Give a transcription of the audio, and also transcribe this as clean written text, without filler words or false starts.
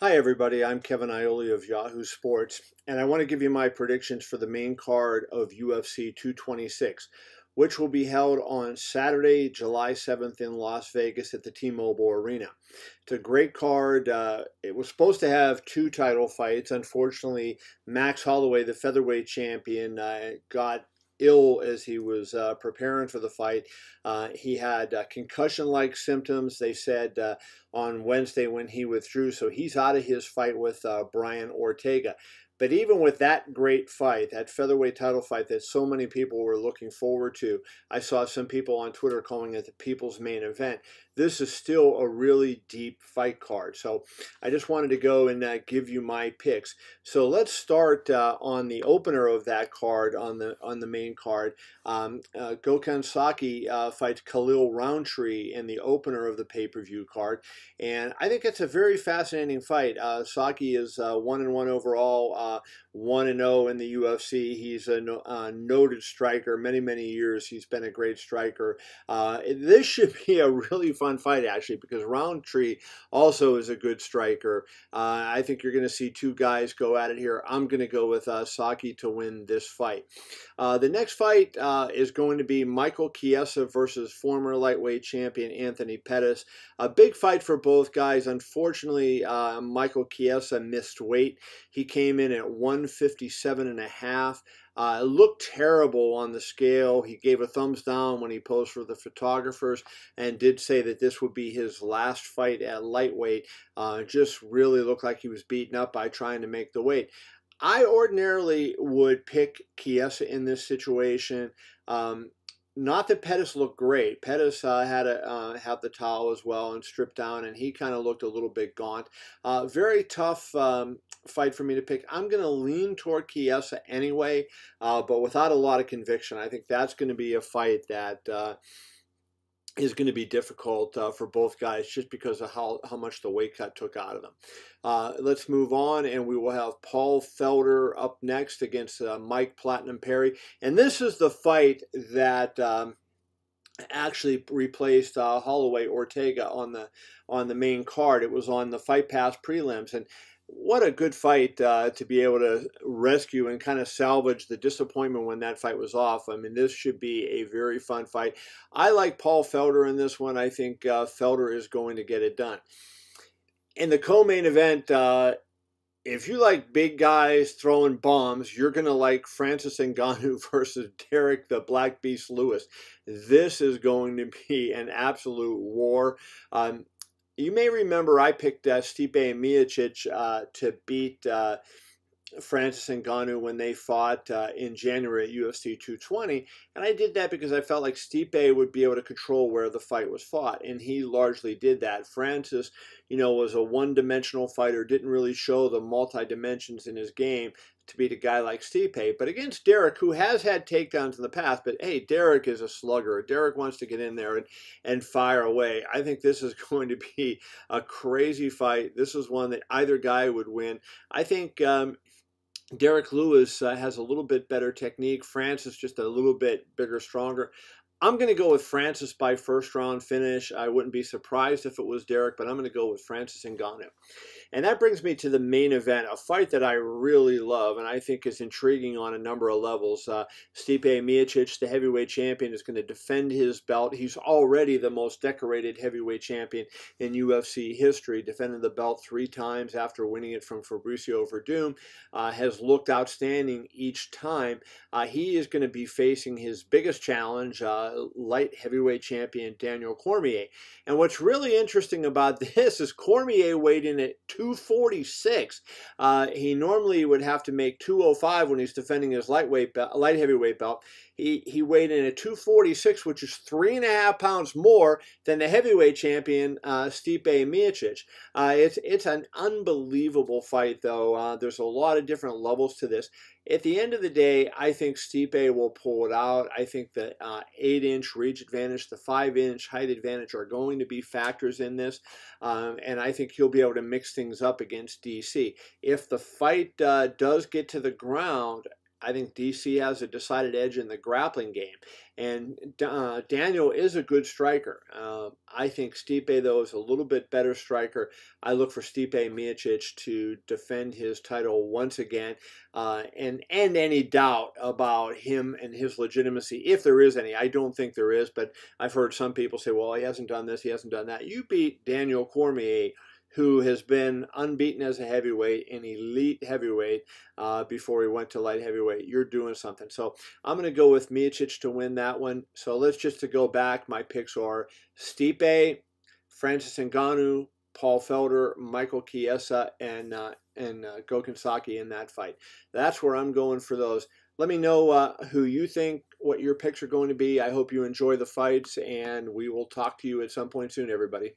Hi everybody, I'm Kevin Ioli of Yahoo Sports, and I want to give you my predictions for the main card of UFC 226, which will be held on Saturday, July 7th in Las Vegas at the T-Mobile Arena. It's a great card. It was supposed to have two title fights. Unfortunately, Max Holloway, the featherweight champion, got ill as he was preparing for the fight. He had concussion-like symptoms, they said, on Wednesday when he withdrew, so he's out of his fight with Brian Ortega. But even with that great fight, that featherweight title fight that so many people were looking forward to, I saw some people on Twitter calling it the people's main event. This is still a really deep fight card. So I just wanted to go and give you my picks. So let's start on the opener of that card, on the main card. Gokhan Saki fights Khalil Rountree in the opener of the pay-per-view card. And I think it's a very fascinating fight. Saki is 1-1 overall, 1-0 in the UFC. He's a noted striker. Many years he's been a great striker. This should be a really fun fight, actually, because Roundtree also is a good striker. I think you're going to see two guys go at it here. I'm going to go with Saki to win this fight. The next fight is going to be Michael Chiesa versus former lightweight champion Anthony Pettis. A big fight for both guys. Unfortunately, Michael Chiesa missed weight. He came in at 157.5. It looked terrible on the scale. He gave a thumbs down when he posed for the photographers and did say that this would be his last fight at lightweight. Just really looked like he was beaten up by trying to make the weight. I ordinarily would pick Chiesa in this situation. Not that Pettis looked great. Pettis had to have the towel as well and stripped down, and he kind of looked a little bit gaunt. Very tough fight for me to pick. I'm going to lean toward Chiesa anyway, but without a lot of conviction. I think that's going to be a fight that is going to be difficult for both guys just because of how much the weight cut took out of them. Let's move on, and we will have Paul Felder up next against Mike Platinum Perry. And this is the fight that actually replaced Holloway Ortega on the main card. It was on the Fight Pass prelims, and what a good fight to be able to rescue and kind of salvage the disappointment when that fight was off. I mean, this should be a very fun fight. I like Paul Felder in this one. I think Felder is going to get it done. In the co-main event, if you like big guys throwing bombs, you're going to like Francis Ngannou versus Derrick the Black Beast Lewis. This is going to be an absolute war. You may remember I picked Stipe Miocic to beat Francis Ngannou when they fought in January at UFC 220, and I did that because I felt like Stipe would be able to control where the fight was fought, and he largely did that. Francis, was a one-dimensional fighter, didn't really show the multi-dimensions in his game to beat a guy like Stipe. But against Derrick, who has had takedowns in the past, but hey, Derrick is a slugger. Derrick wants to get in there and fire away. I think this is going to be a crazy fight. This is one that either guy would win. I think Derrick Lewis has a little bit better technique. Francis just a little bit bigger, stronger. I'm going to go with Francis by first round finish. I wouldn't be surprised if it was Derrick, but I'm going to go with Francis Ngannou. And that brings me to the main event, a fight that I really love and I think is intriguing on a number of levels. Stipe Miocic, the heavyweight champion, is going to defend his belt. He's already the most decorated heavyweight champion in UFC history, defending the belt 3 times after winning it from Fabricio Verdum. Has looked outstanding each time. He is going to be facing his biggest challenge, light heavyweight champion Daniel Cormier. And what's really interesting about this is Cormier weighed in at 246. He normally would have to make 205 when he's defending his light heavyweight belt. He weighed in at 246, which is 3.5 pounds more than the heavyweight champion Stipe Miocic. It's an unbelievable fight, though. There's a lot of different levels to this. At the end of the day, I think Stipe will pull it out. I think the 8-inch reach advantage, the 5-inch height advantage are going to be factors in this, and I think he'll be able to mix things up against DC. If the fight does get to the ground, I think DC has a decided edge in the grappling game. And Daniel is a good striker. I think Stipe, though, is a little bit better striker. I look for Stipe Miocic to defend his title once again and end any doubt about him and his legitimacy, if there is any. I don't think there is, but I've heard some people say, well, he hasn't done this, he hasn't done that. You beat Daniel Cormier, who has been unbeaten as a heavyweight, an elite heavyweight, before he went to light heavyweight. You're doing something. So I'm going to go with Miocic to win that one. So let's just to go back. My picks are Stipe, Francis Ngannou, Paul Felder, Michael Chiesa, and Gokhan Saki in that fight. That's where I'm going for those. Let me know who you think, what your picks are going to be. I hope you enjoy the fights, and we will talk to you at some point soon, everybody.